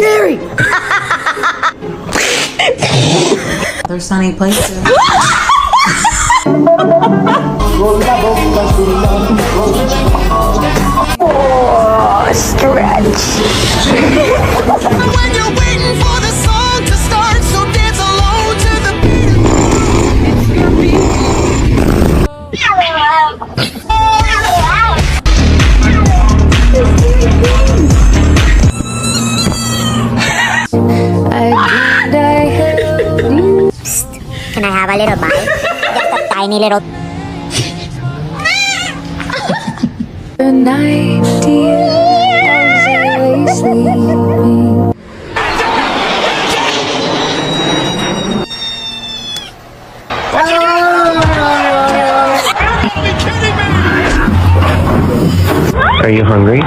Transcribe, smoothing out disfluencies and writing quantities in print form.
Gary! They're sunny places. Oh, stretch. When you're waiting for the song to start, so dance along to the Can I have a little bite? Just a tiny little. The night, dear, as I lay sleeping. Are you hungry?